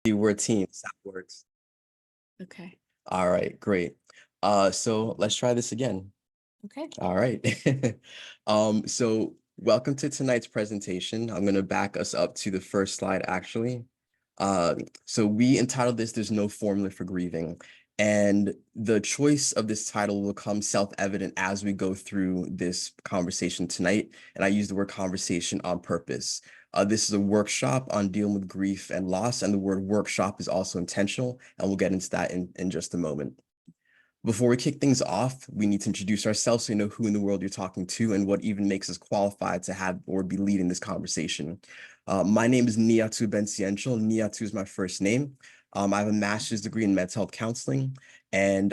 We're a team. That works. Okay. All right, great. So let's try this again. Okay. All right. So welcome to tonight's presentation. I'm going to back us up to the first slide, actually. So we entitled this, There's No Formula for Grieving. And the choice of this title will become self-evident as we go through this conversation tonight. And I use the word conversation on purpose. This is a workshop on dealing with grief and loss, and the word workshop is also intentional, and we'll get into that in just a moment. Before we kick things off, we need to introduce ourselves so you know who in the world you're talking to and what even makes us qualified to have or be leading this conversation. My name is Niatu Bentsi-Enchill. Niatu is my first name. I have a master's degree in mental health counseling, and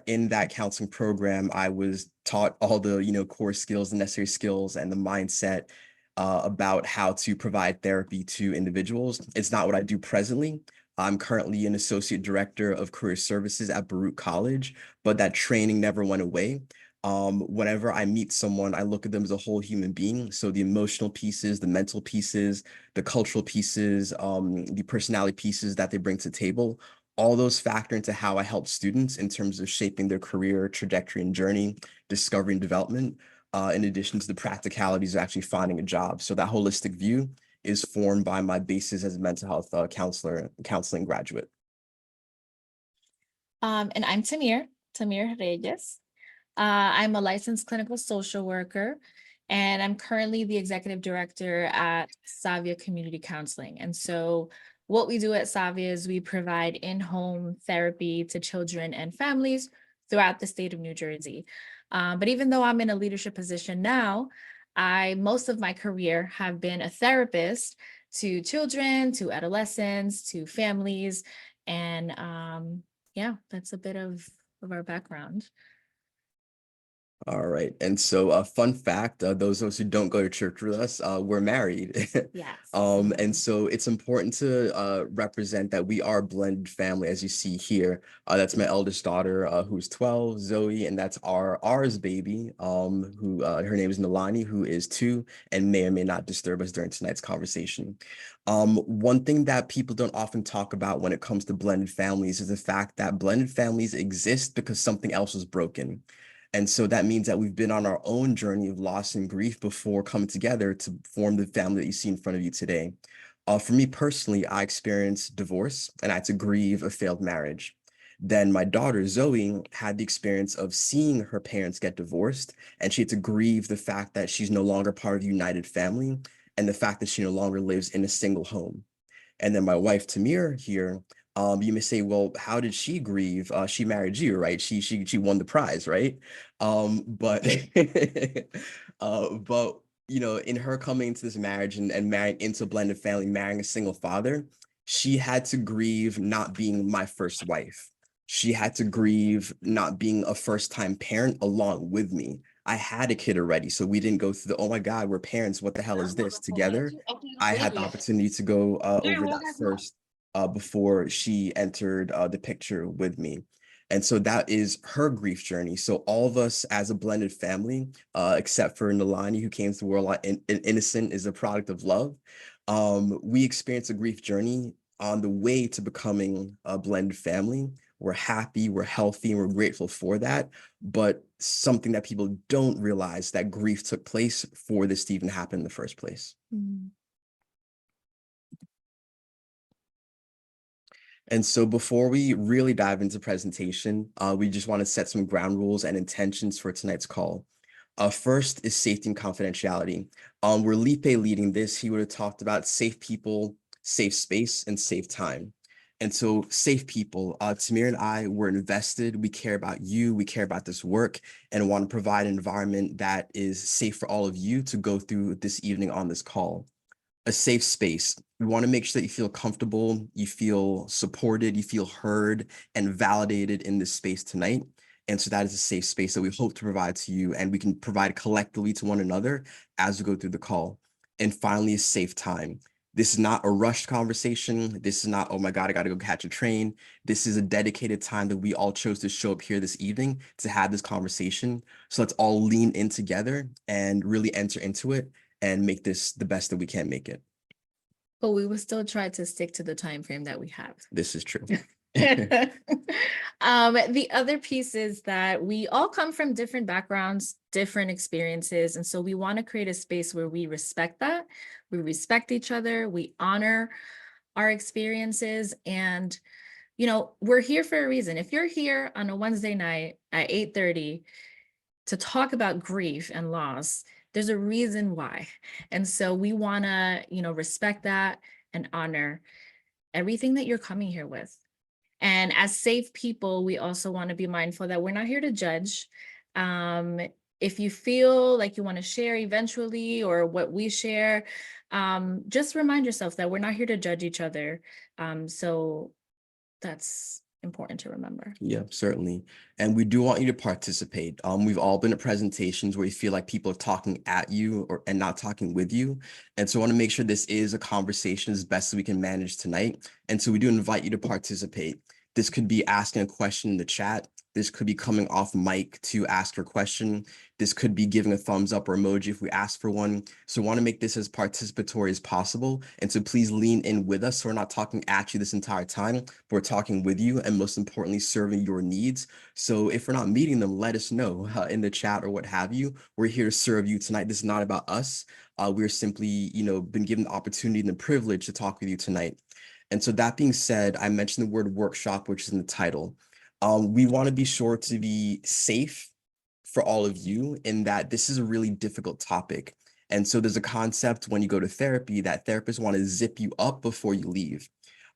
in that counseling program, I was taught all the core skills, the necessary skills, and the mindset about how to provide therapy to individuals. It's not what I do presently. I'm currently an associate director of career services at Baruch College, but that training never went away. Whenever I meet someone, I look at them as a whole human being. So the emotional pieces, the mental pieces, the cultural pieces, the personality pieces that they bring to the table, all those factor into how I help students in terms of shaping their career trajectory and journey, discovery and development, in addition to the practicalities of actually finding a job. So that holistic view is formed by my basis as a mental health counseling graduate. And I'm Tamir Reyes. I'm a licensed clinical social worker, and I'm currently the executive director at Savia Community Counseling. And so what we do at Savia is we provide in-home therapy to children and families throughout the state of New Jersey. But even though I'm in a leadership position now, most of my career have been a therapist to children, to adolescents, to families. And yeah, that's a bit of our background. All right. And so fun fact, those of us who don't go to church with us, we're married. Yes. And so it's important to represent that we are a blended family, as you see here. That's my eldest daughter, who's 12, Zoe, and that's ours baby, who her name is Nalani, who is 2 and may or may not disturb us during tonight's conversation. One thing that people don't often talk about when it comes to blended families is the fact that blended families exist because something else was broken. And so that means that we've been on our own journey of loss and grief before coming together to form the family that you see in front of you today. For me personally, I experienced divorce and I had to grieve a failed marriage. Then my daughter, Zoe, had the experience of seeing her parents get divorced, and she had to grieve the fact that she's no longer part of the united family and the fact that she no longer lives in a single home. And then my wife, Tamir, here, you may say, well, how did she grieve? She married you, right? She won the prize, right? But but in her coming into this marriage and marrying into a blended family, marrying a single father, she had to grieve not being my first wife. She had to grieve not being a first-time parent along with me. I had a kid already, so we didn't go through the, oh my God, we're parents, what the hell is this together? I had the opportunity to go over that first before she entered the picture with me. And so that is her grief journey. So all of us as a blended family, except for Nalani, who came to the world innocent, is a product of love. We experience a grief journey on the way to becoming a blended family. We're happy, we're healthy, and we're grateful for that. But something that people don't realize that grief took place for this to even happen in the first place. Mhm. And so before we really dive into presentation, we just want to set some ground rules and intentions for tonight's call. First is safety and confidentiality. Were Lipe leading this, he would have talked about safe people, safe space, and safe time. And so safe people, Tamir and I were invested. We care about you. We care about this work and want to provide an environment that is safe for all of you to go through this evening on this call. A safe space. We want to make sure that you feel comfortable, you feel supported, you feel heard and validated in this space tonight. And so that is a safe space that we hope to provide to you, and we can provide collectively to one another as we go through the call. And finally, a safe time. This is not a rushed conversation. This is not, oh my God, I got to go catch a train. This is a dedicated time that we all chose to show up here this evening to have this conversation. So let's all lean in together and really enter into it and make this the best that we can make it. But we will still try to stick to the time frame that we have. This is true. The other piece is that we all come from different backgrounds, different experiences. And so we want to create a space where we respect that. We respect each other. We honor our experiences. And, we're here for a reason. If you're here on a Wednesday night at 8:30 to talk about grief and loss, there's a reason why. And so we want to, respect that and honor everything that you're coming here with. And as safe people, we also want to be mindful that we're not here to judge. Um, if you feel like you want to share eventually or what we share, just remind yourself that we're not here to judge each other. So that's important to remember. Yeah, certainly. And we do want you to participate. We've all been at presentations where you feel like people are talking at you and not talking with you. And so I want to make sure this is a conversation as best as we can manage tonight. And so we do invite you to participate. This could be asking a question in the chat. This could be coming off mic to ask your question. This could be giving a thumbs up or emoji if we ask for one. So we want to make this as participatory as possible. And so please lean in with us. So we're not talking at you this entire time, but we're talking with you and most importantly, serving your needs. So if we're not meeting them, let us know in the chat or what have you. We're here to serve you tonight. This is not about us. We're simply, been given the opportunity and the privilege to talk with you tonight. And so that being said, I mentioned the word workshop, which is in the title. We want to be sure to be safe for all of you in that this is a really difficult topic. And so there's a concept when you go to therapy that therapists want to zip you up before you leave.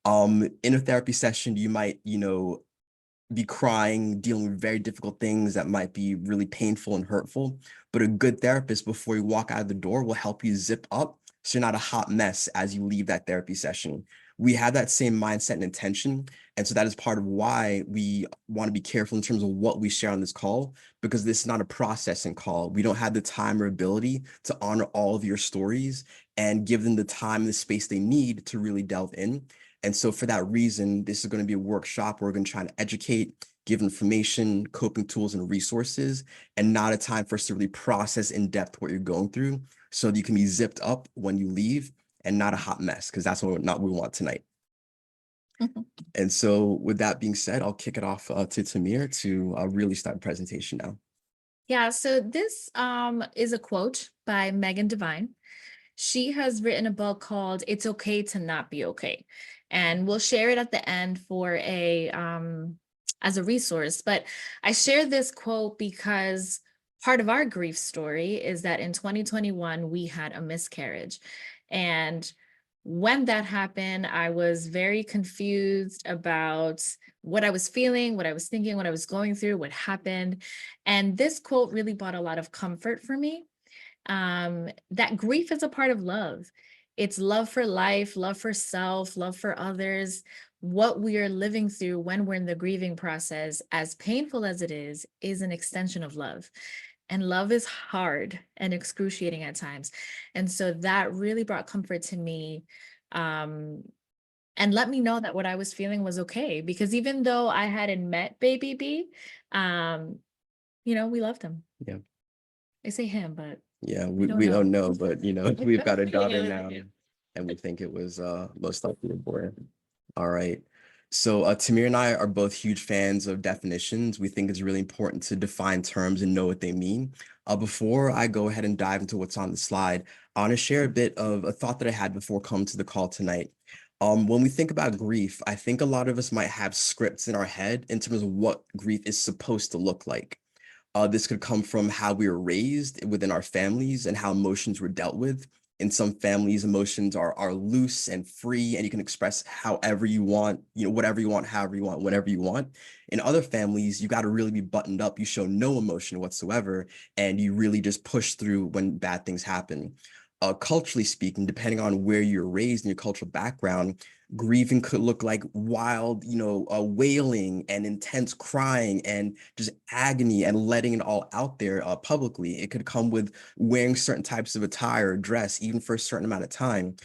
In a therapy session, you might, be crying, dealing with very difficult things that might be really painful and hurtful. But a good therapist, before you walk out of the door, will help you zip up so you're not a hot mess as you leave that therapy session. We have that same mindset and intention. And so that is part of why we want to be careful in terms of what we share on this call, because this is not a processing call. We don't have the time or ability to honor all of your stories and give them the time and the space they need to really delve in. And so for that reason, this is going to be a workshop where we're going to try to educate, give information, coping tools, and resources, and not a time for us to really process in depth what you're going through so that you can be zipped up when you leave and not a hot mess, because that's what we want tonight. And so with that being said, I'll kick it off to Tamir to really start the presentation now. Yeah, so this is a quote by Megan Devine. She has written a book called It's Okay to Not Be Okay. And we'll share it at the end for as a resource. But I share this quote because part of our grief story is that in 2021, we had a miscarriage. And when that happened, I was very confused about what I was feeling, what I was thinking, what I was going through, what happened. And this quote really brought a lot of comfort for me. That grief is a part of love. It's love for life, love for self, love for others. What we are living through when we're in the grieving process, as painful as it is an extension of love. And love is hard and excruciating at times. And so that really brought comfort to me. And let me know that what I was feeling was okay. Because even though I hadn't met baby B, we loved him. Yeah. I say him, but yeah, we don't know, but we've got a daughter now, and we think it was most likely a boy. All right. So Tamir and I are both huge fans of definitions. We think it's really important to define terms and know what they mean. Before I go ahead and dive into what's on the slide, I want to share a bit of a thought that I had before coming to the call tonight. When we think about grief, I think a lot of us might have scripts in our head in terms of what grief is supposed to look like. This could come from how we were raised within our families and how emotions were dealt with. In some families, emotions are loose and free, and you can express however you want, whatever you want, however you want, whenever you want. In other families, you got to really be buttoned up. You show no emotion whatsoever, and you really just push through when bad things happen. Culturally speaking, depending on where you're raised and your cultural background, grieving could look like wild, wailing and intense crying and just agony and letting it all out there publicly. It could come with wearing certain types of attire or dress, even for a certain amount of time.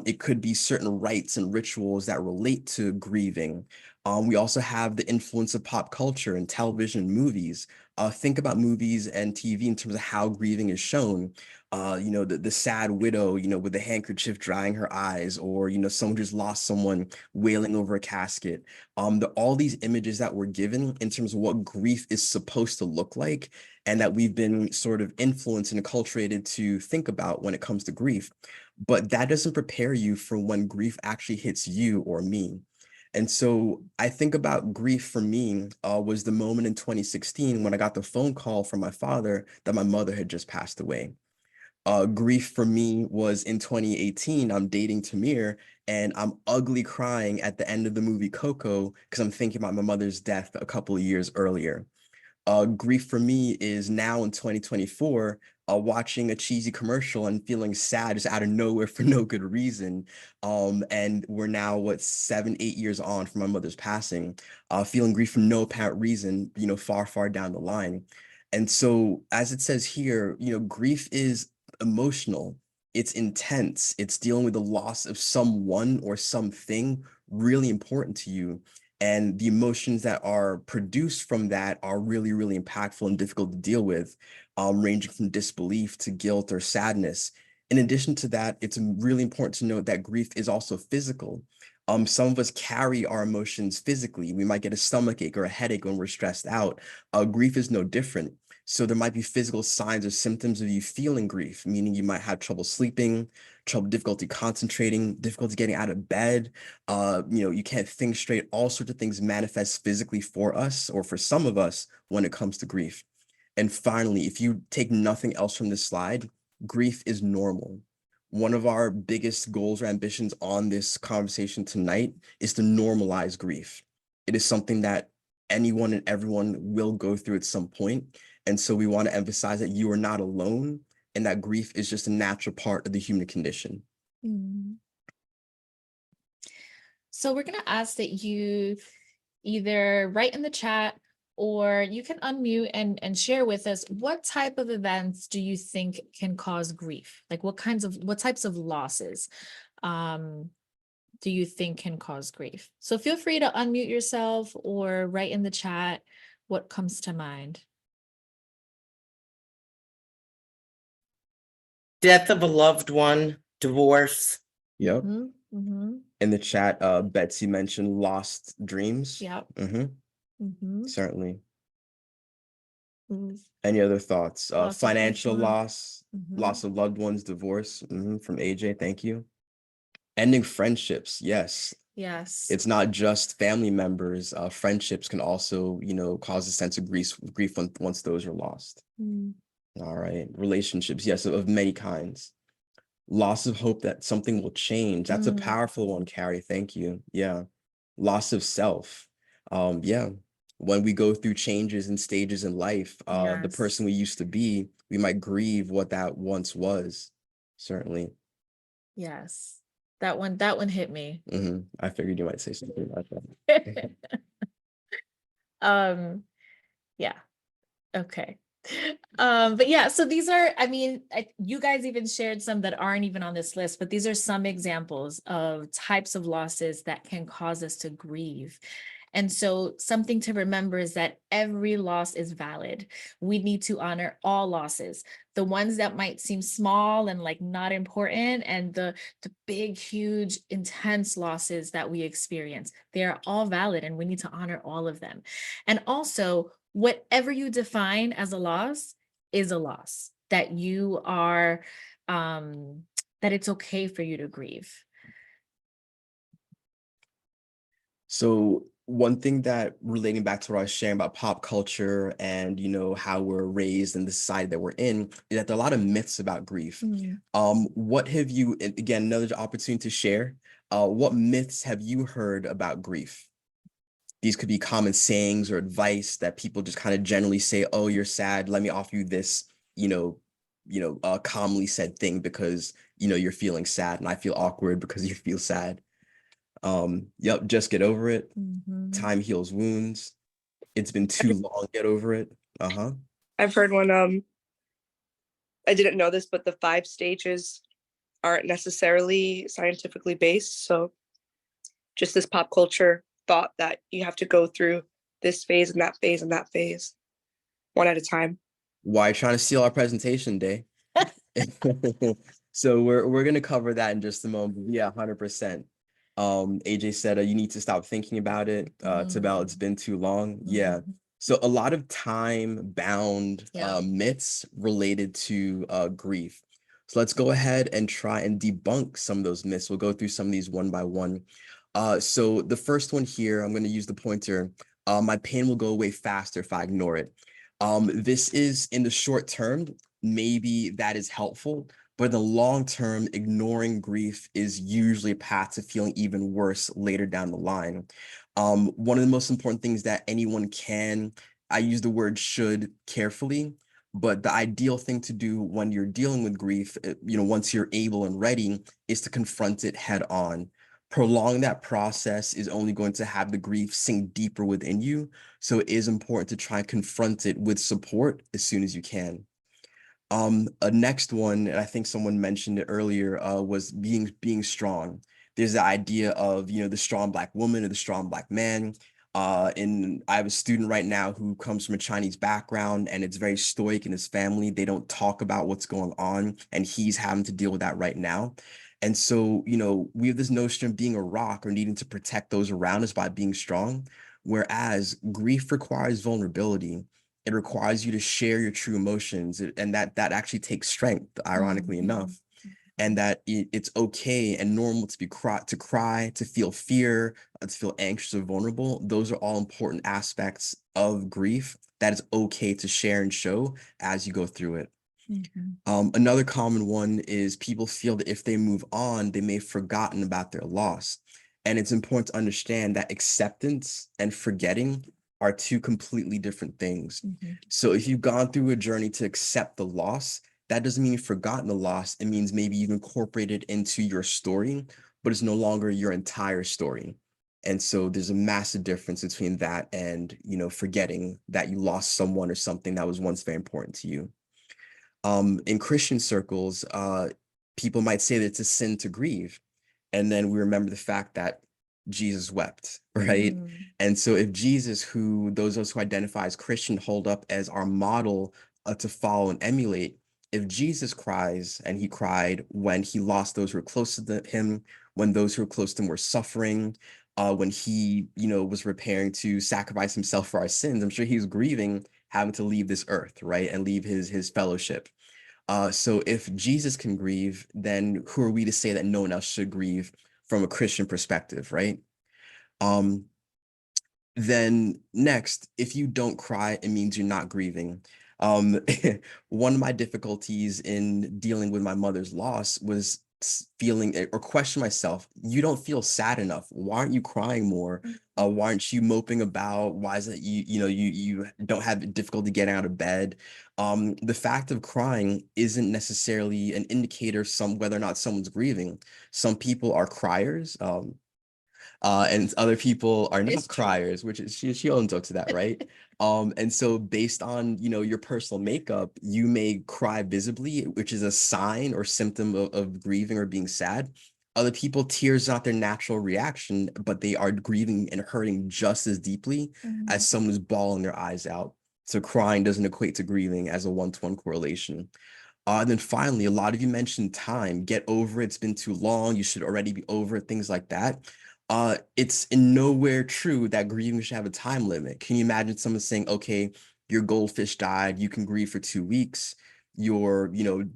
It could be certain rites and rituals that relate to grieving. We also have the influence of pop culture and television and movies. Think about movies and TV in terms of how grieving is shown. The sad widow, with the handkerchief drying her eyes, or, someone just lost someone wailing over a casket. All these images that we're given in terms of what grief is supposed to look like, and that we've been sort of influenced and acculturated to think about when it comes to grief. But that doesn't prepare you for when grief actually hits you or me. And so I think about grief for me was the moment in 2016 when I got the phone call from my father that my mother had just passed away. Grief for me was in 2018. I'm dating Tamir, and I'm ugly crying at the end of the movie Coco because I'm thinking about my mother's death a couple of years earlier. Grief for me is now in 2024, watching a cheesy commercial and feeling sad just out of nowhere for no good reason. And we're now, what, 7, 8 years on from my mother's passing, feeling grief for no apparent reason, far, far down the line. And so, as it says here, grief is emotional, it's intense, it's dealing with the loss of someone or something really important to you. And the emotions that are produced from that are really, really impactful and difficult to deal with, ranging from disbelief to guilt or sadness. In addition to that, it's really important to note that grief is also physical. Some of us carry our emotions physically. We might get a stomach ache or a headache when we're stressed out. Grief is no different. So there might be physical signs or symptoms of you feeling grief, meaning you might have trouble sleeping, difficulty concentrating, difficulty getting out of bed. You can't think straight. All sorts of things manifest physically for us, or for some of us, when it comes to grief. And finally, if you take nothing else from this slide, grief is normal. One of our biggest goals or ambitions on this conversation tonight is to normalize grief. It is something that anyone and everyone will go through at some point. And so we want to emphasize that you are not alone, and that grief is just a natural part of the human condition. Mm. So we're going to ask that you either write in the chat, or you can unmute and share with us, what type of events do you think can cause grief? Like what types of losses do you think can cause grief? So feel free to unmute yourself or write in the chat what comes to mind. Death of a loved one, divorce. Yep. Mm-hmm. In the chat, Betsy mentioned lost dreams. Yep. Certainly. Mm-hmm. Any other thoughts? Loss of Financial loved one. loss, loss of loved ones, divorce. From AJ, thank you. Ending friendships, yes. Yes. It's not just family members. Friendships can also, cause a sense of grief once those are lost. All right. Relationships, yes, of many kinds. Loss of hope that something will change. That's a powerful one, Carrie. Thank you. Yeah. Loss of self. Yeah. When we go through changes and stages in life, the person we used to be, we might grieve what that once was. Certainly. Yes. That one hit me. I figured you might say something about that. Yeah. Okay. But yeah, so these are, you guys even shared some that aren't even on this list, but these are some examples of types of losses that can cause us to grieve. And so something to remember is that every loss is valid. We need to honor all losses, the ones that might seem small and like not important, and the big, huge, intense losses that we experience. They are all valid, and we need to honor all of them. And also, whatever you define as a loss is a loss, that you are, that it's okay for you to grieve. So one thing that, relating back to what I was sharing about pop culture and, how we're raised in the society that we're in, is that there are a lot of myths about grief. What have you, again, another opportunity to share, what myths have you heard about grief? These could be common sayings or advice that people just kind of generally say, oh, you're sad, let me offer you this, calmly said thing because, you're feeling sad, and I feel awkward because you feel sad. Yep, just get over it. Time heals wounds. It's been too long, get over it. I've heard one, I didn't know this, but the 5 stages aren't necessarily scientifically based. So just this pop culture thought that you have to go through this phase and that phase and that phase one at a time. Why are you trying to steal our presentation, Day? So we're gonna cover that in just a moment. Yeah, 100%. AJ said you need to stop thinking about it. It's about it's been too long. Yeah. So a lot of time-bound Yeah. myths related to grief. So let's go ahead and try and debunk some of those myths. We'll go through some of these one by one. So the first one here, I'm going to use the pointer. My pain will go away faster if I ignore it. This is in the short term, maybe that is helpful, but in the long term, ignoring grief is usually a path to feeling even worse later down the line. One of the most important things that anyone can, I use the word should carefully, but the ideal thing to do when you're dealing with grief, once you're able and ready, is to confront it head on. Prolonging that process is only going to have the grief sink deeper within you. So it is important to try and confront it with support as soon as you can. A next one, and I think someone mentioned it earlier, was being strong. There's the idea of, the strong Black woman or the strong Black man. And I have a student right now who comes from a Chinese background, and it's very stoic in his family. They don't talk about what's going on, and he's having to deal with that right now. And so, we have this notion of being a rock or needing to protect those around us by being strong, whereas grief requires vulnerability. It requires you to share your true emotions, and that actually takes strength, ironically enough, and that it's okay and normal to cry, to feel fear, to feel anxious or vulnerable. Those are all important aspects of grief that is okay to share and show as you go through it. Another common one is people feel that if they move on, they may have forgotten about their loss. And it's important to understand that acceptance and forgetting are two completely different things. So if you've gone through a journey to accept the loss, that doesn't mean you've forgotten the loss. It means maybe you've incorporated into your story, but it's no longer your entire story. And so there's a massive difference between that and, forgetting that you lost someone or something that was once very important to you. In Christian circles, people might say that it's a sin to grieve. And then we remember the fact that Jesus wept, right? And so if Jesus, who those of us who identify as Christian hold up as our model to follow and emulate, if Jesus cries, and he cried when he lost those who were close to him, when those who were close to him were suffering, when he, was preparing to sacrifice himself for our sins, I'm sure he was grieving having to leave this earth, right? And leave his fellowship. So if Jesus can grieve, then who are we to say that no one else should grieve from a Christian perspective, right? Then next, if you don't cry, it means you're not grieving. One of my difficulties in dealing with my mother's loss was feeling or question myself, you don't feel sad enough. Why aren't you crying more? Why aren't you moping about? Why is it you don't have difficulty getting out of bed? The fact of crying isn't necessarily an indicator of whether or not someone's grieving. Some people are criers. And other people are not criers, which is she owns up to that, right? And so based on your personal makeup, you may cry visibly, which is a sign or symptom of grieving or being sad. Other people, tears are not their natural reaction, but they are grieving and hurting just as deeply as someone who's bawling their eyes out. So crying doesn't equate to grieving as a one-to-one correlation. And then finally, a lot of you mentioned time. Get over it. It's been too long. You should already be over it, things like that. It's in nowhere true that grieving should have a time limit. Can you imagine someone saying, okay, your goldfish died, you can grieve for 2 weeks. Your,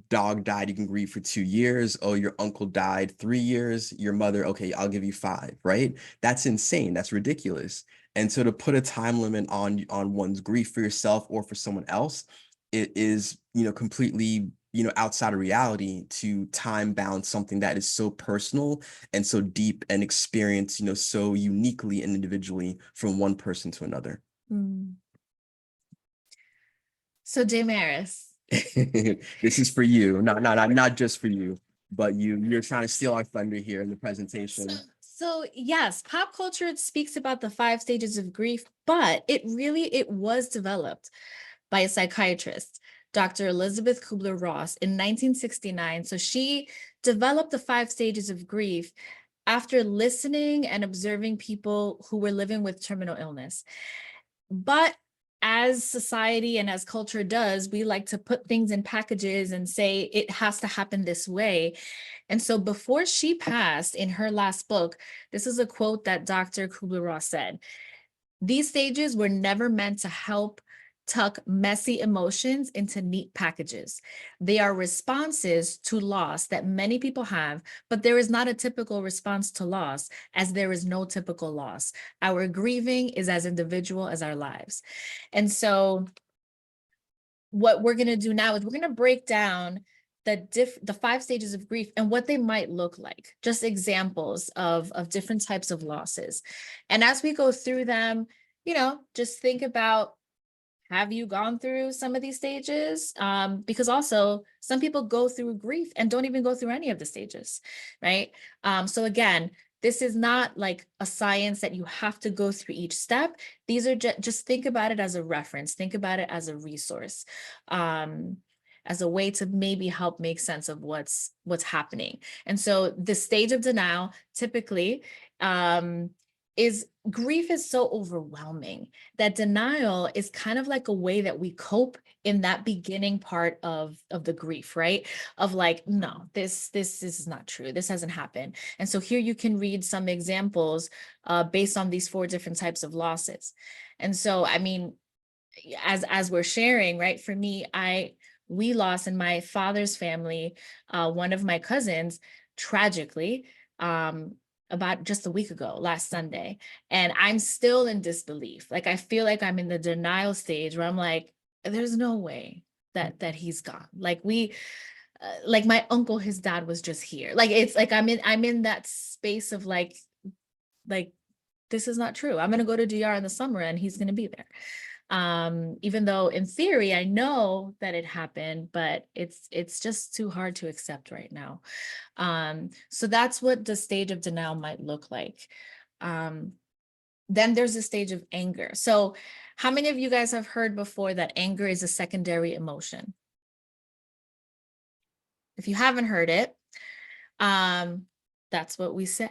dog died, you can grieve for 2 years. Oh, your uncle died 3 years. Your mother, okay, I'll give you 5, right? That's insane. That's ridiculous. And so to put a time limit on one's grief for yourself or for someone else, it is, completely, outside of reality to time bound something that is so personal and so deep and experienced, so uniquely and individually from one person to another. So Damaris. This is for you, not just for you, but you're trying to steal our thunder here in the presentation. So yes, pop culture speaks about the 5 stages of grief, but it was developed by a psychiatrist, Dr. Elizabeth Kubler-Ross, in 1969. So she developed the 5 stages of grief after listening and observing people who were living with terminal illness. But as society and as culture does, we like to put things in packages and say it has to happen this way. And so before she passed, in her last book, this is a quote that Dr. Kubler-Ross said: "These stages were never meant to help tuck messy emotions into neat packages. They are responses to loss that many people have, but there is not a typical response to loss, as there is no typical loss. Our grieving is as individual as our lives." And so what we're going to do now is we're going to break down the 5 stages of grief and what they might look like, just examples of different types of losses. And as we go through them, just think about, have you gone through some of these stages? Because also some people go through grief and don't even go through any of the stages, right? So again, this is not like a science that you have to go through each step. These are just think about it as a reference, think about it as a resource, as a way to maybe help make sense of what's happening. And so the stage of denial typically is grief is so overwhelming that denial is kind of like a way that we cope in that beginning part of the grief, right? Of like, no, this is not true. This hasn't happened. And so here you can read some examples based on these 4 different types of losses. And so, I mean, as we're sharing, right? For me, we lost in my father's family, one of my cousins, tragically, about just a week ago, last Sunday. And I'm still in disbelief. Like, I feel like I'm in the denial stage where I'm like, there's no way that he's gone. Like like my uncle, his dad was just here. Like, it's like, I'm in that space of like, this is not true. I'm going to go to DR in the summer and he's going to be there. Even though in theory, I know that it happened, but it's just too hard to accept right now. So that's what the stage of denial might look like. Then there's the stage of anger. So how many of you guys have heard before that anger is a secondary emotion? If you haven't heard it, that's what we say.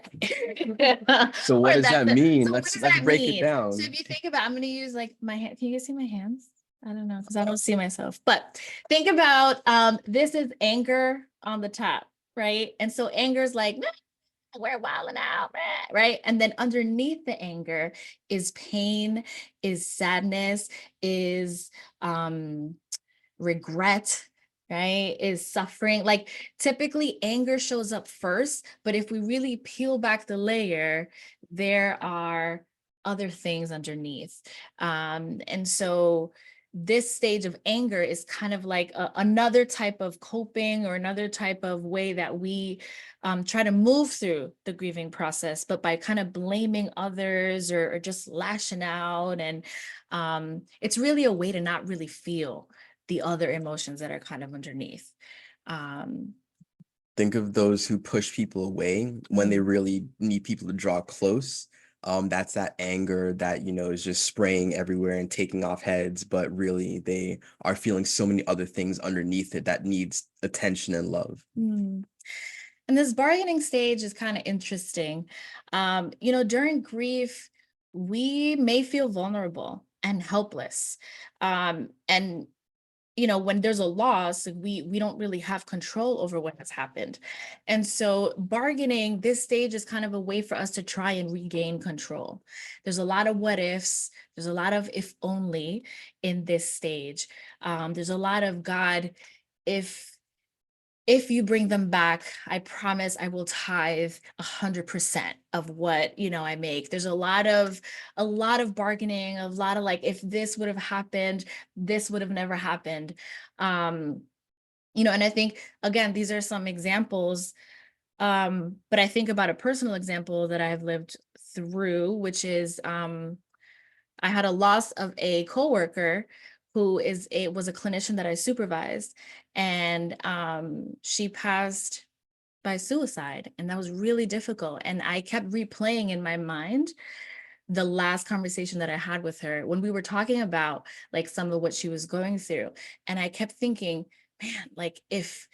So what Or does that that's mean? so what Let's does let's that break it mean? down. So if you think about, I'm going to use like my hand. Can you guys see my hands? I don't know, because I don't see myself. But think about this is anger on the top, right? And so anger is like, "Nah, we're wilding out," right? And then underneath the anger is pain, is sadness, is regret, right? Is suffering. Like, typically anger shows up first, but if we really peel back the layer, there are other things underneath. And so this stage of anger is kind of like another type of coping or another type of way that we try to move through the grieving process, but by kind of blaming others or just lashing out. And it's really a way to not really feel the other emotions that are kind of underneath. Think of those who push people away when they really need people to draw close. That's that anger that, is just spraying everywhere and taking off heads, but really they are feeling so many other things underneath it that needs attention and love. And this bargaining stage is kind of interesting. During grief, we may feel vulnerable and helpless. And when there's a loss, we don't really have control over what has happened. And so bargaining, this stage is kind of a way for us to try and regain control. There's a lot of what ifs, there's a lot of if only in this stage. There's a lot of, God, if you bring them back, I promise I will tithe 100% of what, I make. There's a lot of bargaining, a lot of like, if this would have happened, this would have never happened. And I think, again, these are some examples, but I think about a personal example that I've lived through, which is, I had a loss of a coworker who was a clinician that I supervised, and she passed by suicide, and that was really difficult. And I kept replaying in my mind the last conversation that I had with her when we were talking about like some of what she was going through, and I kept thinking, man, like if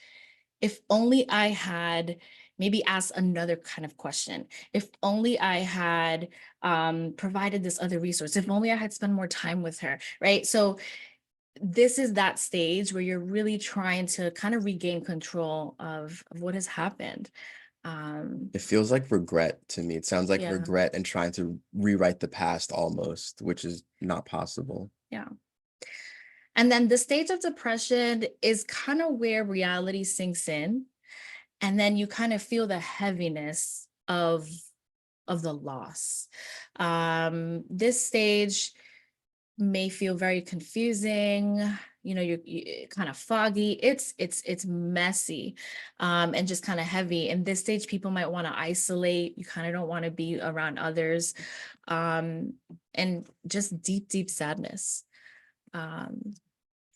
only I had maybe ask another kind of question. If only I had provided this other resource, if only I had spent more time with her, right? So this is that stage where you're really trying to kind of regain control of what has happened. It feels like regret to me. It sounds like Yeah. regret and trying to rewrite the past almost, which is not possible. Yeah. And then the stage of depression is kind of where reality sinks in. And then you kind of feel the heaviness of the loss. This stage may feel very confusing. You know, you're kind of foggy. It's messy, and just kind of heavy. In this stage, people might want to isolate. You kind of don't want to be around others, and just deep sadness.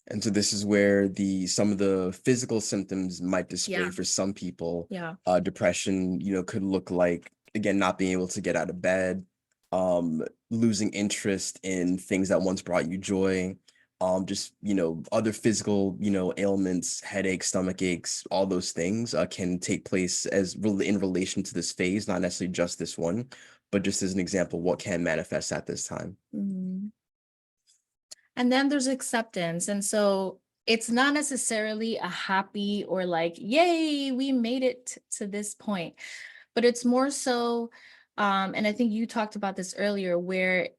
And so this is where some of the physical symptoms might display Yeah. for some people. Yeah. Depression, could look like, again, not being able to get out of bed, losing interest in things that once brought you joy, just, other physical, ailments, headaches, stomach aches, all those things can take place in relation to this phase, not necessarily just this one, but just as an example, what can manifest at this time. Mhm. And then there's acceptance. And so it's not necessarily a happy or like, yay, we made it to this point, but it's more so, and I think you talked about this earlier, where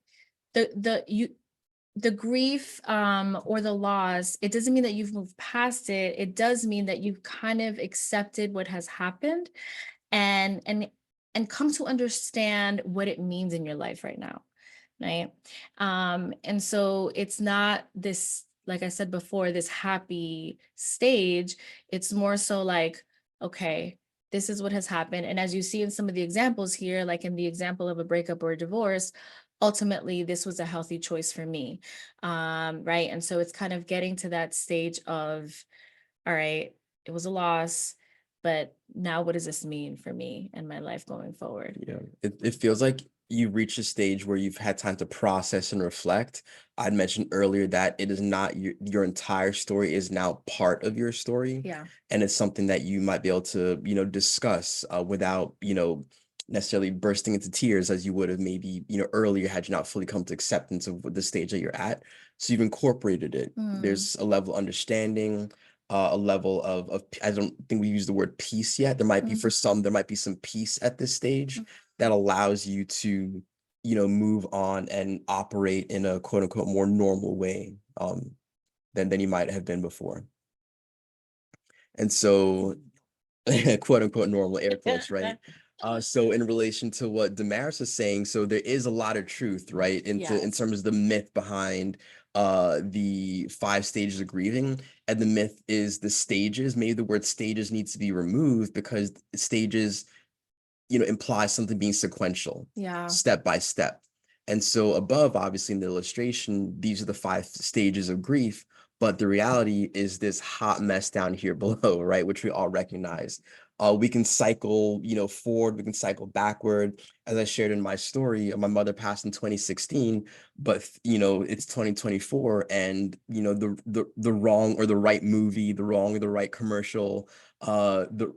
the grief or the loss, it doesn't mean that you've moved past it. It does mean that you've kind of accepted what has happened and come to understand what it means in your life right now. Right. And so it's not this, like I said before, this happy stage. It's more so like, okay, this is what has happened. And as you see in some of the examples here, like in the example of a breakup or a divorce, ultimately this was a healthy choice for me. Right. And so it's kind of getting to that stage of, all right, it was a loss, but now what does this mean for me and my life going forward? Yeah, it feels like you reach a stage where you've had time to process and reflect. I'd mentioned earlier that it is not your entire story is now part of your story. Yeah. And it's something that you might be able to, discuss without, necessarily bursting into tears as you would have maybe, earlier had you not fully come to acceptance of the stage that you're at. So you've incorporated it. There's a level of understanding, a level of I don't think we use the word peace yet. There might be for some, there might be some peace at this stage that allows you to, move on and operate in a quote unquote more normal way than you might have been before. And so quote unquote normal, air quotes, right? So in relation to what Damaris is saying, so there is a lot of truth, right? In Yes. terms of the myth behind the 5 stages of grieving. And the myth is the stages. Maybe the word stages needs to be removed because stages, implies something being sequential, Yeah. step by step. And so above, obviously in the illustration, these are the 5 stages of grief. But the reality is this hot mess down here below, right? Which we all recognize. We can cycle, forward, we can cycle backward. As I shared in my story, my mother passed in 2016, but it's 2024, and the wrong or the right movie, the wrong or the right commercial, the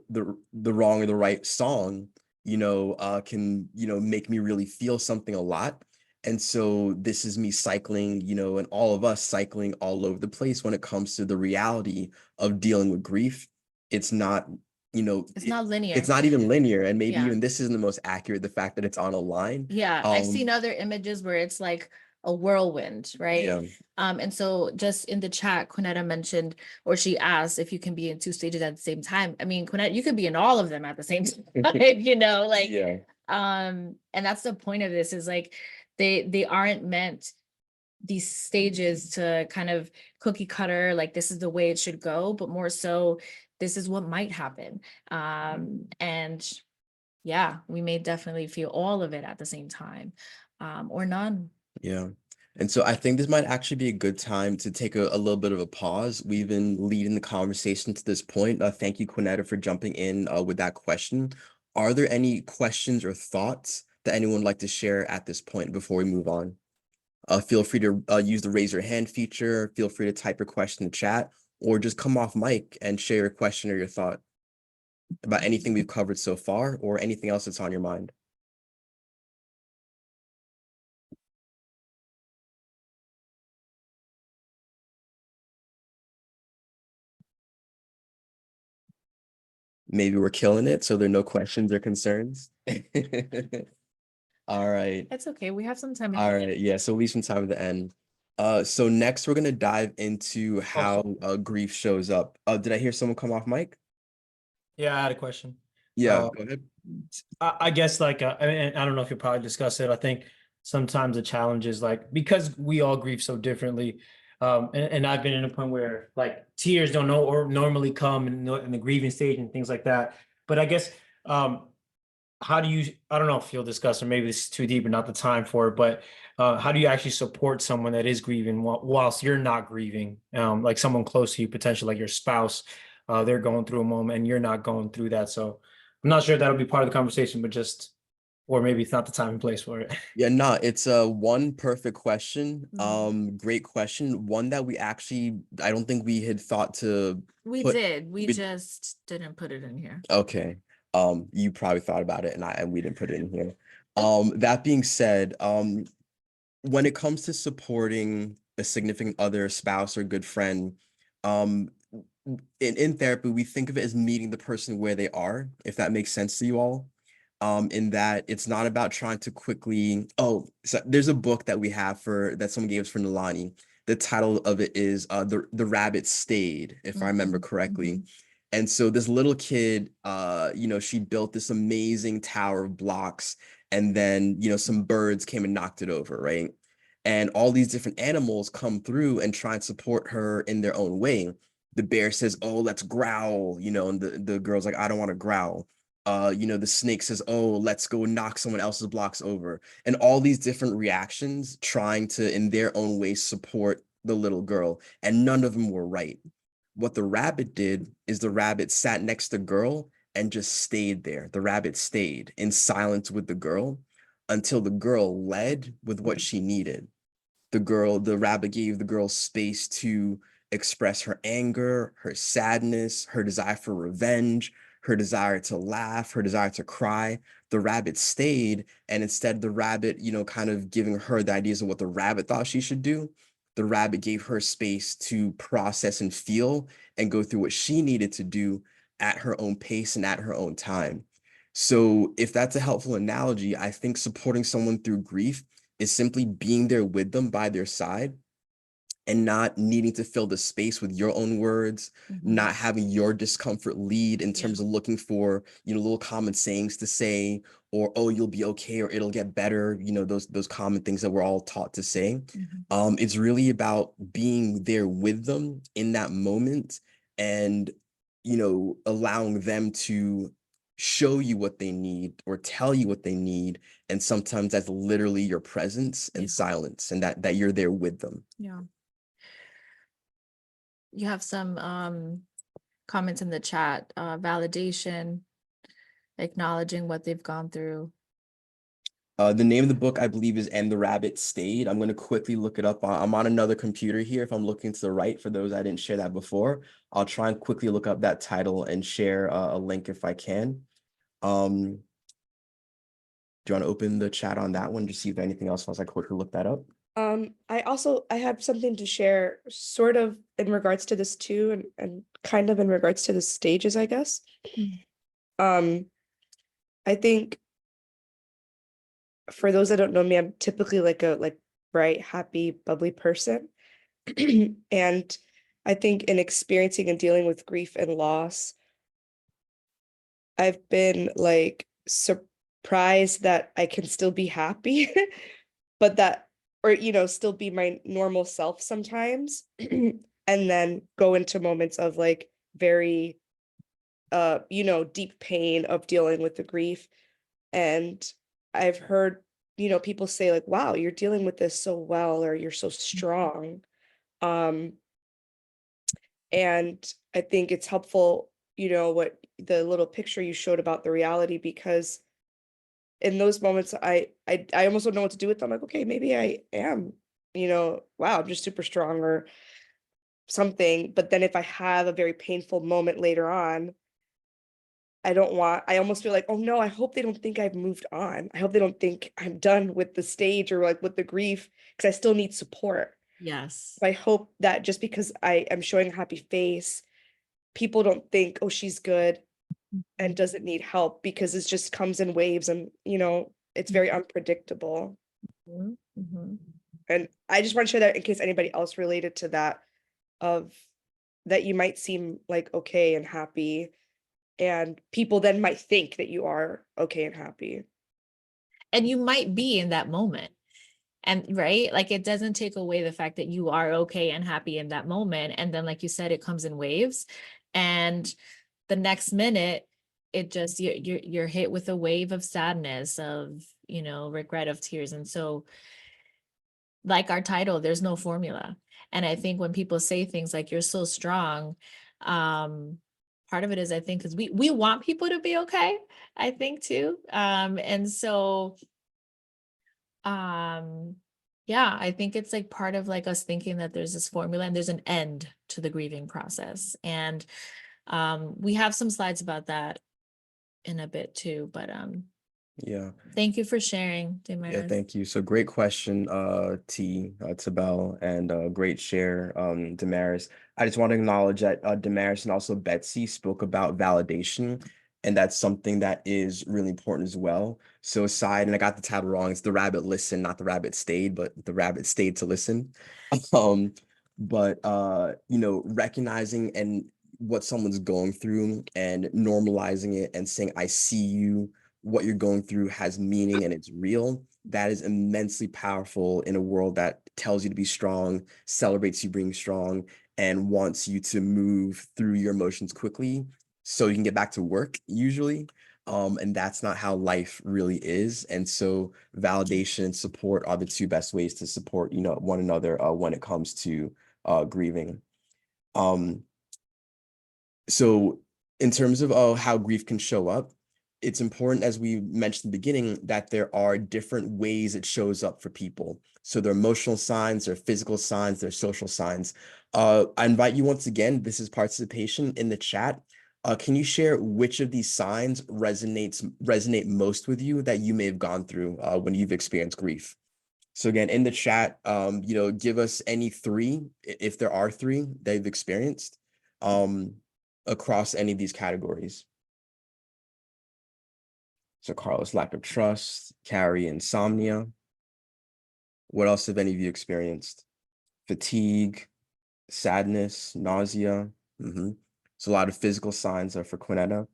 wrong or the right song, can, make me really feel something a lot. And so this is me cycling, and all of us cycling all over the place when it comes to the reality of dealing with grief. It's not, It's not linear. it's not even linear. And maybe Yeah. even this isn't the most accurate, the fact that it's on a line. Yeah, I've seen other images where it's like a whirlwind, right? Yeah. And so just in the chat, Quinetta mentioned, or she asked if you can be in 2 stages at the same time. I mean, Quinetta, you could be in all of them at the same time, like, Yeah. and that's the point of this, is like, they aren't meant, these stages, to kind of cookie cutter, like this is the way it should go, but more so, this is what might happen. And yeah, we may definitely feel all of it at the same time, or none. Yeah. And so I think this might actually be a good time to take a little bit of a pause. We've been leading the conversation to this point. Thank you, Quinetta, for jumping in with that question. Are there any questions or thoughts that anyone would like to share at this point before we move on? Feel free to use the raise your hand feature. Feel free to type your question in the chat, or just come off mic and share your question or your thought. about anything we've covered so far or anything else that's on your mind? Maybe we're killing it, so there are no questions or concerns. All right. It's okay. We have some time. All right. Yeah. So leave some time at the end. So next we're gonna dive into how grief shows up. Did I hear someone come off mic? Yeah, I had a question. Yeah, Uh, go ahead. I guess like I don't know if you'll probably discuss it. I think sometimes the challenge is like because we all grieve so differently. And I've been in a point where like tears don't know or normally come in the grieving stage and things like that. But I guess how do you, I don't know if you'll discuss, or maybe this is too deep and not the time for it, but how do you actually support someone that is grieving whilst you're not grieving? Like someone close to you, potentially like your spouse, they're going through a moment and you're not going through that. So I'm not sure if that'll be part of the conversation, but just, or maybe it's not the time and place for it. Yeah, no, it's one perfect question. Great question. One that we actually, I don't think we had thought to We put. did. We we- just didn't put it in here. Okay. You probably thought about it and we didn't put it in here. That being said, when it comes to supporting a significant other, spouse, or good friend, in therapy, we think of it as meeting the person where they are, if that makes sense to you all. In that it's not about trying to quickly, so there's a book that we have that someone gave us for Nalani. The title of it is The Rabbit Stayed, if I remember correctly. And so this little kid, she built this amazing tower of blocks, and then, some birds came and knocked it over, right? And all these different animals come through and try and support her in their own way. The bear says, "Oh, let's growl," and the girl's like, "I don't want to growl." The snake says, "Oh, let's go knock someone else's blocks over." And all these different reactions trying to, in their own way, support the little girl. And none of them were right. What the rabbit did is the rabbit sat next to the girl and just stayed there. The rabbit stayed in silence with the girl until the girl led with what she needed. The rabbit gave the girl space to express her anger, her sadness, her desire for revenge, her desire to laugh, her desire to cry. The rabbit stayed, and instead the rabbit, kind of giving her the ideas of what the rabbit thought she should do, the rabbit gave her space to process and feel and go through what she needed to do at her own pace and at her own time. So if that's a helpful analogy, I think supporting someone through grief is simply being there with them by their side and not needing to fill the space with your own words, not having your discomfort lead in terms of looking for, little common sayings to say, or, "Oh, you'll be okay," or "It'll get better," those common things that we're all taught to say. It's really about being there with them in that moment and, allowing them to show you what they need or tell you what they need. And sometimes that's literally your presence and silence, and that you're there with them. Yeah. You have some comments in the chat, validation, acknowledging what they've gone through. The name of the book, I believe, is "And the Rabbit Stayed." I'm going to quickly look it up. I'm on another computer here. If I'm looking to the right, for those I didn't share that before, I'll try and quickly look up that title and share a link if I can. Do you want to open the chat on that one to see if anything else I quickly look that up? I have something to share sort of in regards to this too, and kind of in regards to the stages, I guess. I think for those that don't know me, I'm typically like a bright, happy, bubbly person. And I think in experiencing and dealing with grief and loss, I've been like surprised that I can still be happy, but that, or, still be my normal self sometimes. And then go into moments of like very, deep pain of dealing with the grief. And I've heard, people say like, "Wow, you're dealing with this so well," or "You're so strong." And I think it's helpful, what the little picture you showed about the reality, because in those moments, I almost don't know what to do with them. Like, okay, maybe I am, wow, I'm just super strong or something. But then if I have a very painful moment later on, I almost feel like, oh no, I hope they don't think I've moved on. I hope they don't think I'm done with the stage or like with the grief, because I still need support. Yes. I hope that just because I am showing a happy face, people don't think, oh, she's good and doesn't need help, because it just comes in waves and, it's very unpredictable. Mhm, mhm. And I just want to share that in case anybody else related to that, of that you might seem like okay and happy, and people then might think that you are okay and happy. And you might be in that moment. And right, like it doesn't take away the fact that you are okay and happy in that moment. And then, like you said, it comes in waves. And the next minute, it just you're hit with a wave of sadness, of regret, of tears. And so, like our title, there's no formula. And I think when people say things like you're so strong, part of it is, I think, because we want people to be okay, I think too. And so yeah, I think it's like part of like us thinking that there's this formula and there's an end to the grieving process. And we have some slides about that in a bit too, but Yeah. thank you for sharing, Yeah, Damaris. thank you. So great question, Tabel, and great share, Damaris. I just want to acknowledge that Damaris and also Betsy spoke about validation, and that's something that is really important as well. So aside, and I got the title wrong, it's The Rabbit Listened, not The Rabbit Stayed, but The Rabbit Stayed to Listen. But recognizing and what someone's going through and normalizing it and saying, I see you, what you're going through has meaning and it's real. That is immensely powerful in a world that tells you to be strong, celebrates you being strong, and wants you to move through your emotions quickly so you can get back to work usually. And that's not how life really is. And so validation and support are the two best ways to support, one another when it comes to grieving. So in terms of how grief can show up, it's important, as we mentioned in the beginning, that there are different ways it shows up for people. So there are emotional signs, there are physical signs, there are social signs. I invite you once again, this is participation in the chat. Can you share which of these signs resonate most with you that you may have gone through when you've experienced grief? So again, in the chat, give us any three, if there are three that you've experienced, across any of these categories. So Carlos, lack of trust, Carrie, insomnia. What else have any of you experienced? Fatigue, sadness, nausea. So a lot of physical signs are for Quinetta.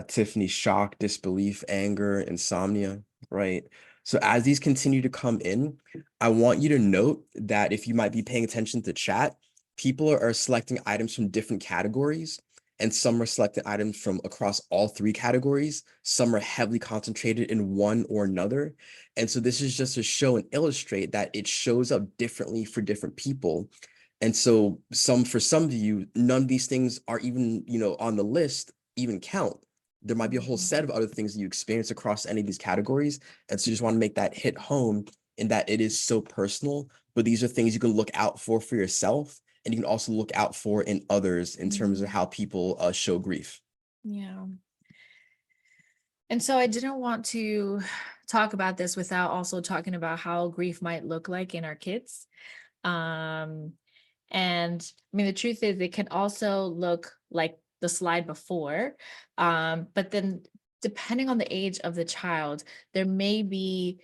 Tiffany, shock, disbelief, anger, insomnia, right? So as these continue to come in, I want you to note that if you might be paying attention to chat, people are selecting items from different categories, and some are selecting items from across all three categories. Some are heavily concentrated in one or another. And so this is just to show and illustrate that it shows up differently for different people. And so for some of you, none of these things are even, on the list even count. There might be a whole set of other things that you experience across any of these categories. And so you just want to make that hit home in that it is so personal, but these are things you can look out for yourself. And you can also look out for in others in terms of how people show grief. Yeah. And so I didn't want to talk about this without also talking about how grief might look like in our kids. And I mean, the truth is it can also look like the slide before, but then depending on the age of the child, there may be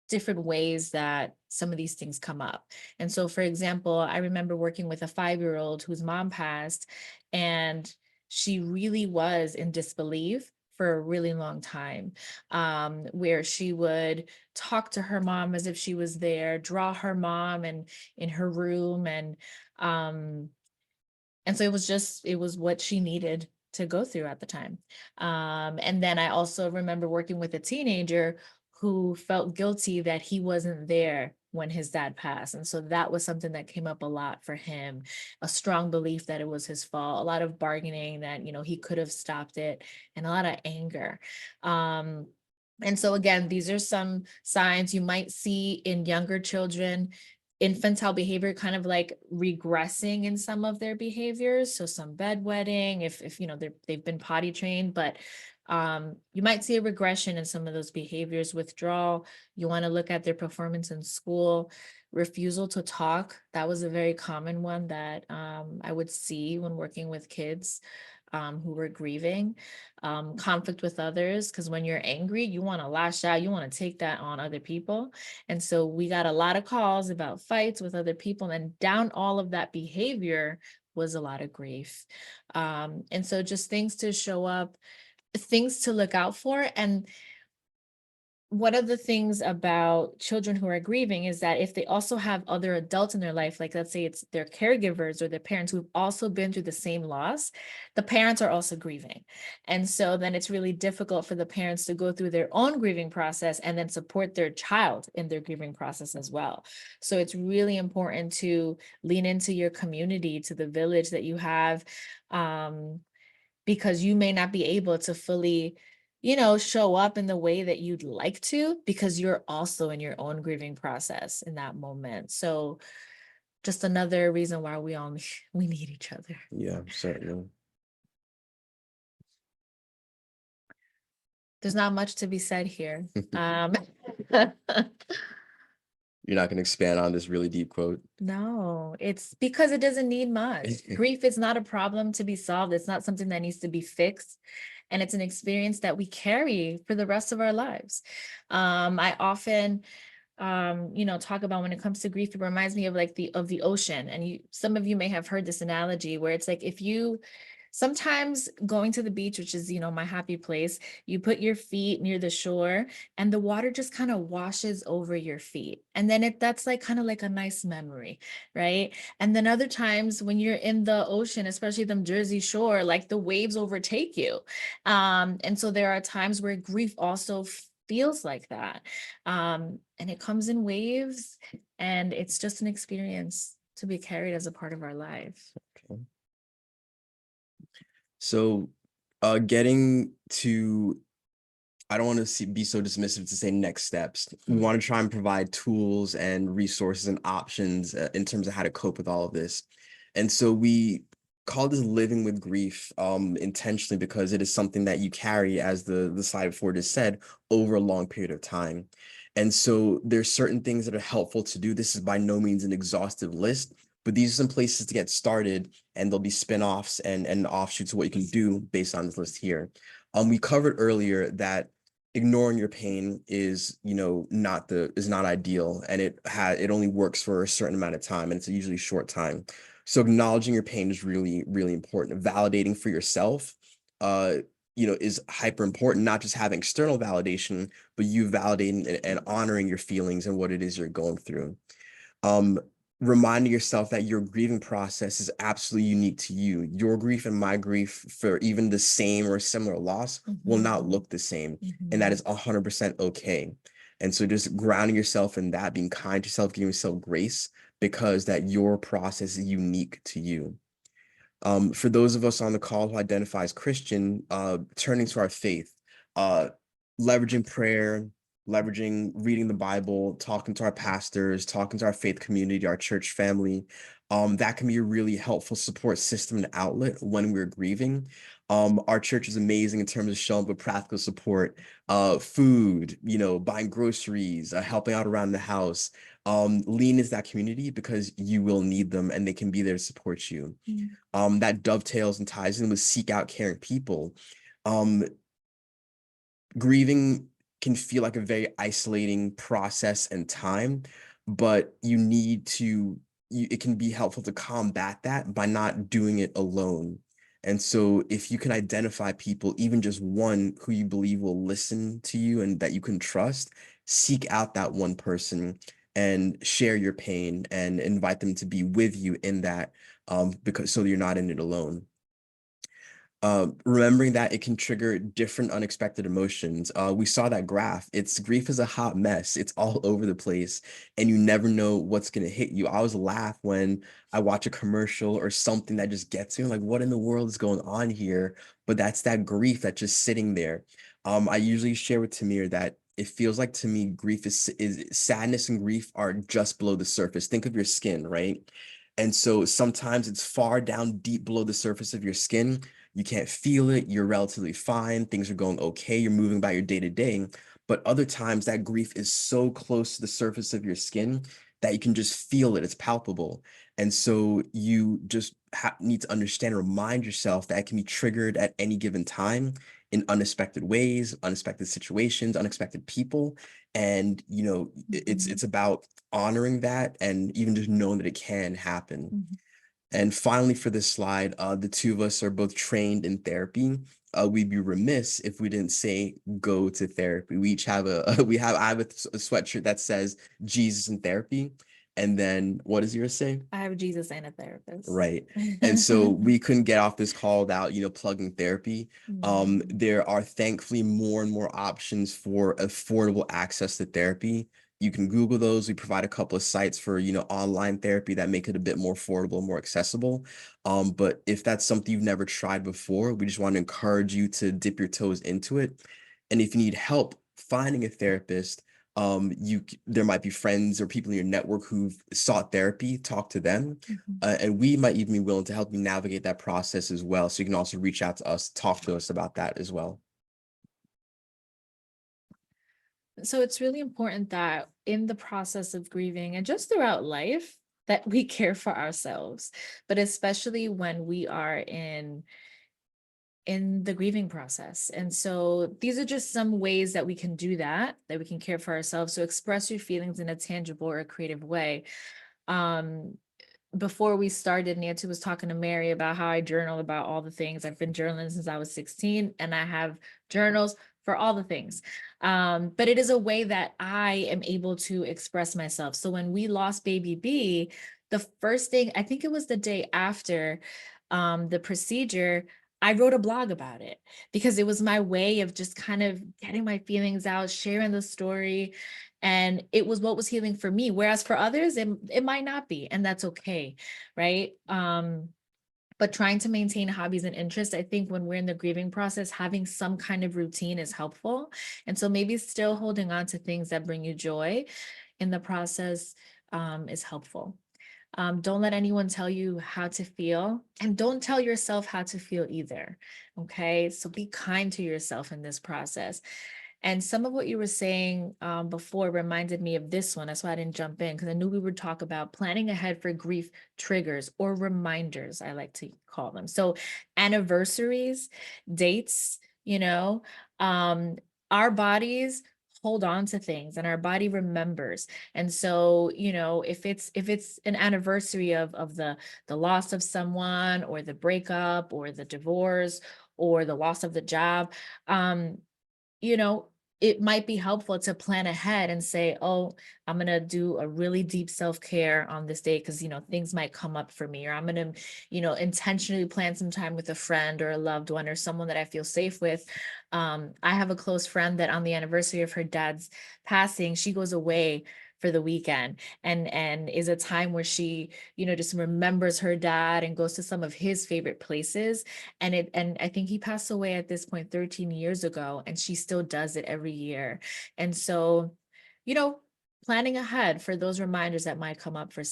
different ways that some of these things come up. And so, for example, I remember working with a 5-year-old whose mom passed, and she really was in disbelief for a really long time, where she would talk to her mom as if she was there, draw her mom and in her room, and so it was what she needed to go through at the time. And then I also remember working with a teenager who felt guilty that he wasn't there when his dad passed. And so that was something that came up a lot for him, a strong belief that it was his fault, a lot of bargaining that, he could have stopped it, and a lot of anger. And so again, these are some signs you might see in younger children. infantile behavior kind of like regressing in some of their behaviors. So some bedwetting, if you know they've been potty trained, but you might see a regression in some of those behaviors. Withdrawal, you want to look at their performance in school. Refusal to talk, that was a very common one that I would see when working with kids who were grieving. Conflict with others, because when you're angry, you want to lash out, you want to take that on other people. And so we got a lot of calls about fights with other people, and down all of that behavior was a lot of grief. And so just things to show up, things to look out for. And one of the things about children who are grieving is that if they also have other adults in their life, like let's say it's their caregivers or their parents who've also been through the same loss, the parents are also grieving. And so then it's really difficult for the parents to go through their own grieving process and then support their child in their grieving process as well. So it's really important to lean into your community, to the village that you have, because you may not be able to fully, show up in the way that you'd like to, because you're also in your own grieving process in that moment. So just another reason why we need each other. Yeah, certainly. There's not much to be said here. You're not going to expand on this really deep quote. No, it's because it doesn't need much. Grief is not a problem to be solved. It's not something that needs to be fixed. And it's an experience that we carry for the rest of our lives. I often, talk about when it comes to grief, it reminds me of like the ocean. And some of you may have heard this analogy where it's like, sometimes going to the beach, which is, my happy place, you put your feet near the shore and the water just kind of washes over your feet. And then that's like kind of like a nice memory, right? And then other times when you're in the ocean, especially the Jersey Shore, like the waves overtake you. And so there are times where grief also feels like that. And it comes in waves, and it's just an experience to be carried as a part of our life. Okay. So getting to, I don't want to be so dismissive to say next steps. We want to try and provide tools and resources and options in terms of how to cope with all of this. And so we call this living with grief intentionally, because it is something that you carry, as the slide before just said, over a long period of time. And so there's certain things that are helpful to do. This is by no means an exhaustive list, but these are some places to get started, and there'll be spin-offs and offshoots of what you can do based on this list here. We covered earlier that ignoring your pain is, not ideal, and it only works for a certain amount of time, and it's a usually short time. So acknowledging your pain is really, really important. Validating for yourself, is hyper important. Not just having external validation, but you validating and honoring your feelings and what it is you're going through. Reminding yourself that your grieving process is absolutely unique to you. Your grief and my grief for even the same or similar loss will not look the same. And that is 100% okay. And so just grounding yourself in that, being kind to yourself, giving yourself grace, because that your process is unique to you. For those of us on the call who identify as Christian, turning to our faith, leveraging prayer, leveraging reading the Bible, talking to our pastors, talking to our faith community, our church family, that can be a really helpful support system and outlet when we're grieving. Our church is amazing in terms of showing up with practical support, food, buying groceries, helping out around the house. Lean into that community, because you will need them and they can be there to support you. That dovetails and ties in with seek out caring people. Grieving can feel like a very isolating process and time, but it can be helpful to combat that by not doing it alone. And so if you can identify people, even just one who you believe will listen to you and that you can trust, seek out that one person and share your pain and invite them to be with you in that, because so you're not in it alone. Remembering that it can trigger different unexpected emotions. We saw that graph. Grief is a hot mess. It's all over the place, and you never know what's going to hit you. I always laugh when I watch a commercial or something that just gets me. I'm like, what in the world is going on here? But that's that grief that's just sitting there. I usually share with Tamir that it feels like to me, grief is sadness and grief are just below the surface. Think of your skin, right? And so sometimes it's far down deep below the surface of your skin. You can't feel it. You're relatively fine. Things are going okay. You're moving about your day to day. But other times that grief is so close to the surface of your skin that you can just feel it. It's palpable. And so you just need to understand and remind yourself that it can be triggered at any given time in unexpected ways, unexpected situations, unexpected people. And, you know, it's about honoring that and even just knowing that it can happen. Mhm. And finally, for this slide, the two of us are both trained in therapy. We'd be remiss if we didn't say go to therapy. We each have I have a sweatshirt that says Jesus in therapy. And then what does yours say? I have Jesus and a therapist. Right. And so we couldn't get off this call without, you know, plugging therapy. There are thankfully more and more options for affordable access to therapy. You can Google those. We provide a couple of sites for, you know, online therapy that make it a bit more affordable, more accessible. But if that's something you've never tried before, we just want to encourage you to dip your toes into it. And if you need help finding a therapist, there might be friends or people in your network who've sought therapy, talk to them. And we might even be willing to help you navigate that process as well. So you can also reach out to us, talk to us about that as well. So it's really important that in the process of grieving and just throughout life, that we care for ourselves, but especially when we are in the grieving process. And so these are just some ways that we can do that we can care for ourselves. So express your feelings in a tangible or a creative way. Before we started, Nancy was talking to Mary about how I journal about all the things. I've been journaling since I was 16, and I have journals for all the things. But it is a way that I am able to express myself. So when we lost baby B, the first thing, I think it was the day after the procedure, I wrote a blog about it because it was my way of just kind of getting my feelings out, sharing the story. And it was what was healing for me. Whereas for others, it might not be, and that's okay, right? But trying to maintain hobbies and interests, I think when we're in the grieving process, having some kind of routine is helpful. And so maybe still holding on to things that bring you joy in the process is helpful. Don't let anyone tell you how to feel, and don't tell yourself how to feel either. Okay, so be kind to yourself in this process. And some of what you were saying before reminded me of this one. That's why I didn't jump in, because I knew we would talk about planning ahead for grief triggers or reminders, I like to call them. So anniversaries, dates, you know, our bodies hold on to things and our body remembers. And so, you know, if it's an anniversary of the loss of someone, or the breakup, or the divorce, or the loss of the job, you know, it might be helpful to plan ahead and say, oh, I'm going to do a really deep self-care on this day because, you know, things might come up for me, or I'm going to, you know, intentionally plan some time with a friend or a loved one or someone that I feel safe with. I have a close friend that on the anniversary of her dad's passing, she goes away for the weekend and is a time where she, you know, just remembers her dad and goes to some of his favorite places. And I think he passed away at this point 13 years ago, and she still does it every year. And so, you know, planning ahead for those reminders that might come up for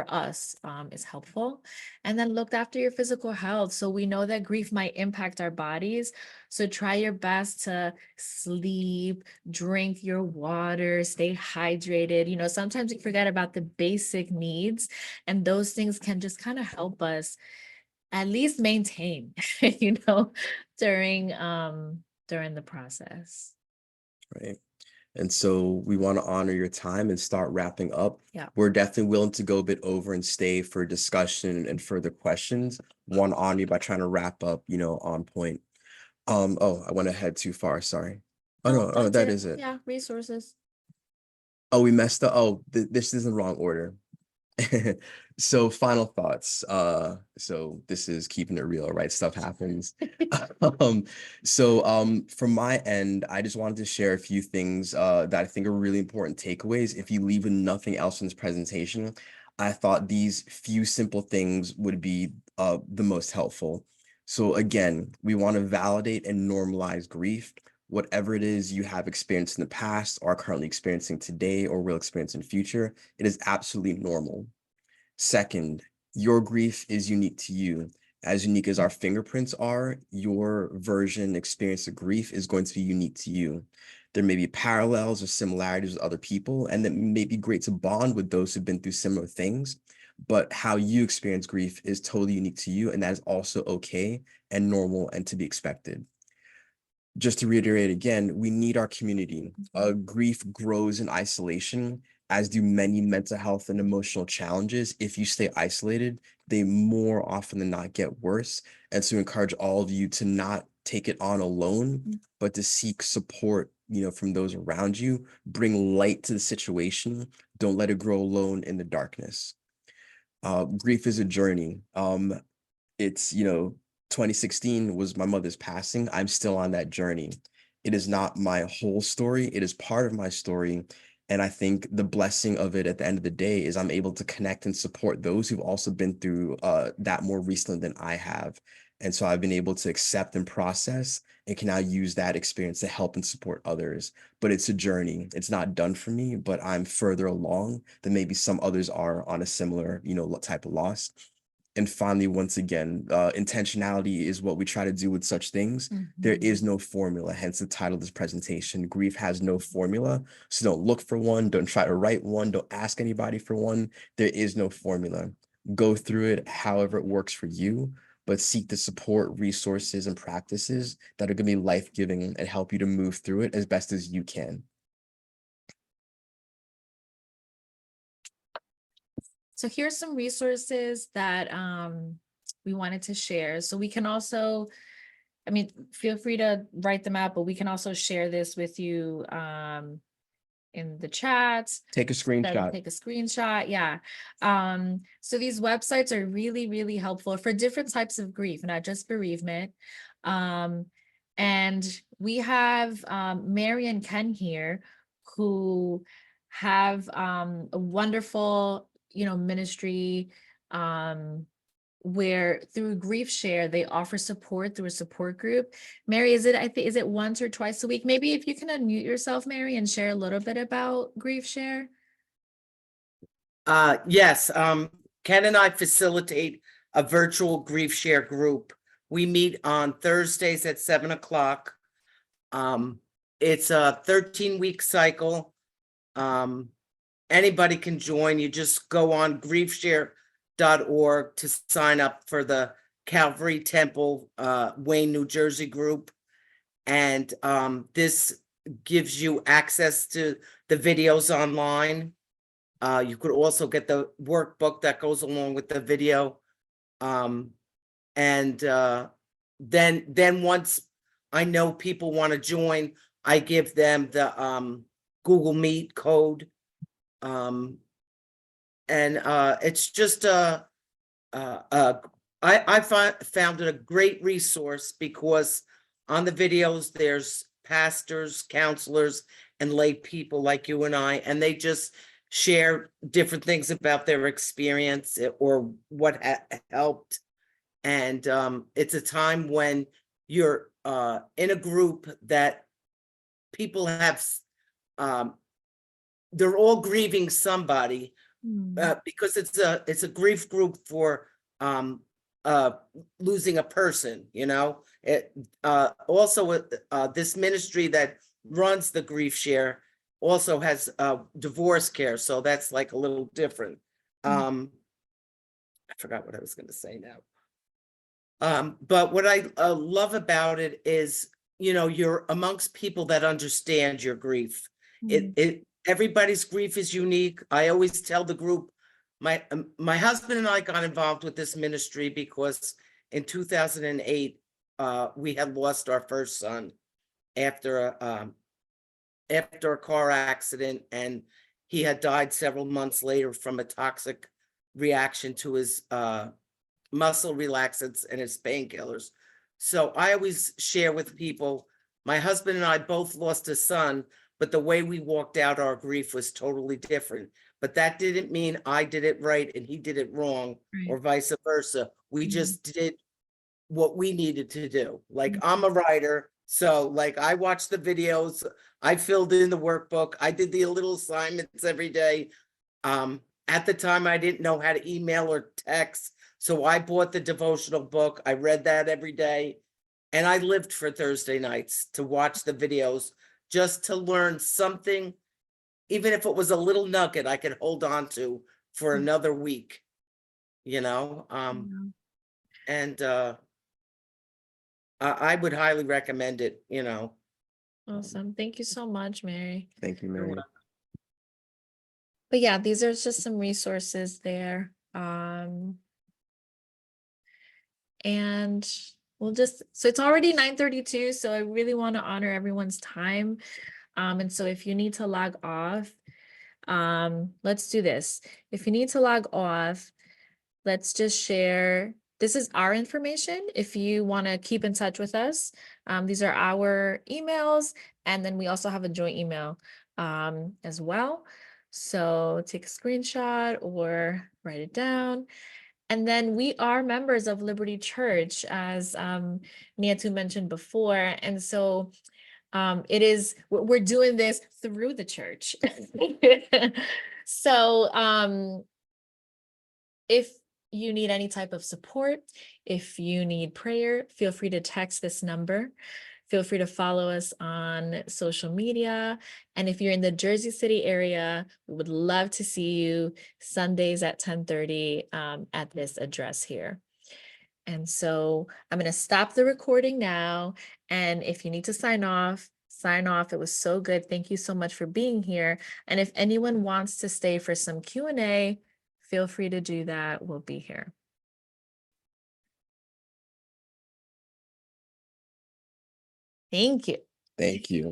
us is helpful. And then look after your physical health. So we know that grief might impact our bodies. So try your best to sleep, drink your water, stay hydrated. You know, sometimes we forget about the basic needs, and those things can just kind of help us at least maintain, you know, during the process. Right. And so we want to honor your time and start wrapping up. Yeah. We're definitely willing to go a bit over and stay for discussion and further questions. Want to honor you by trying to wrap up, you know, on point. Oh, I went ahead too far. Sorry. Oh no, That's that is it. Yeah, resources. Oh, we messed up. Oh, this is in the wrong order. So final thoughts. So this is keeping it real, right? Stuff happens. From my end, I just wanted to share a few things that I think are really important takeaways. If you leave with nothing else in this presentation, I thought these few simple things would be the most helpful. So again, we want to validate and normalize grief. Whatever it is you have experienced in the past, are currently experiencing today, or will experience in future, it is absolutely normal. Second, your grief is unique to you. As unique as our fingerprints are, your version, experience of grief is going to be unique to you. There may be parallels or similarities with other people, and it may be great to bond with those who've been through similar things, but how you experience grief is totally unique to you, and that is also okay and normal and to be expected. Just to reiterate again, we need our community. Grief grows in isolation, as do many mental health and emotional challenges. If you stay isolated, they more often than not get worse. And so encourage all of you to not take it on alone, but to seek support, from those around you. Bring light to the situation. Don't let it grow alone in the darkness. Grief is a journey. It's, 2016 was my mother's passing. I'm still on that journey. It is not my whole story. It is part of my story. And I think the blessing of it at the end of the day is I'm able to connect and support those who've also been through that more recently than I have. And so I've been able to accept and process and can now use that experience to help and support others. But it's a journey. It's not done for me, but I'm further along than maybe some others are on a similar, type of loss. And finally, once again, intentionality is what we try to do with such things. There is no formula, hence the title of this presentation. Grief has no formula. So don't look for one. Don't try to write one. Don't ask anybody for one. There is no formula. Go through it however it works for you, but seek the support, resources, and practices that are going to be life-giving and help you to move through it as best as you can. So here's some resources that we wanted to share. So we can also, feel free to write them out, but we can also share this with you in the chat. Take a screenshot. Take a screenshot. Yeah. So these websites are really, really helpful for different types of grief, not just bereavement. And we have Mary and Ken here who have a wonderful ministry where through Grief Share, they offer support through a support group. Mary, is it once or twice a week? Maybe if you can unmute yourself, Mary, and share a little bit about Grief Share. Yes, Ken and I facilitate a virtual Grief Share group. We meet on Thursdays at 7:00. It's a 13-week cycle. Anybody can join. You just go on griefshare.org to sign up for the Calvary Temple, Wayne, New Jersey group. And this gives you access to the videos online. You could also get the workbook that goes along with the video. Then once I know people want to join, I give them the Google Meet code. It's just I found it a great resource because on the videos there's pastors, counselors, and lay people like you and I, and they just share different things about their experience or what helped. And it's a time when you're in a group that people have they're all grieving somebody because it's a grief group for losing a person, also this ministry that runs the Grief Share also has divorce care, so that's like a little different. I forgot what I was going to say now. But what I love about it is, you're amongst people that understand your grief. Everybody's grief is unique. I always tell the group, my husband and I got involved with this ministry because in 2008, we had lost our first son after a car accident, and he had died several months later from a toxic reaction to his muscle relaxants and his painkillers. So I always share with people, my husband and I both lost a son, but the way we walked out our grief was totally different. But that didn't mean I did it right and he did it wrong, or vice versa. We just did what we needed to do. Like, I'm a writer, So like I watched the videos, I filled in the workbook, I did the little assignments every day. At the time, I didn't know how to email or text, so I bought the devotional book. I read that every day. And I lived for Thursday nights to watch the videos just to learn something, even if it was a little nugget I could hold on to for another week, you know? And I would highly recommend it, you know. Awesome. Thank you so much, Mary. Thank you, Mary. But yeah, these are just some resources there. And we'll just, so it's already 9:32, so I really want to honor everyone's time. And so if you need to log off, let's do this. If you need to log off, let's just share. This is our information. If you want to keep in touch with us, these are our emails. And then we also have a joint email as well. So take a screenshot or write it down. And then we are members of Liberty Church, as Niatu mentioned before. And so it is, we're doing this through the church. So if you need any type of support, if you need prayer, feel free to text this number. Feel free to follow us on social media. And if you're in the Jersey City area, we would love to see you Sundays at 10:30 at this address here. And so I'm going to stop the recording now. And if you need to sign off, sign off. It was so good. Thank you so much for being here. And if anyone wants to stay for some Q&A, feel free to do that. We'll be here. Thank you. Thank you.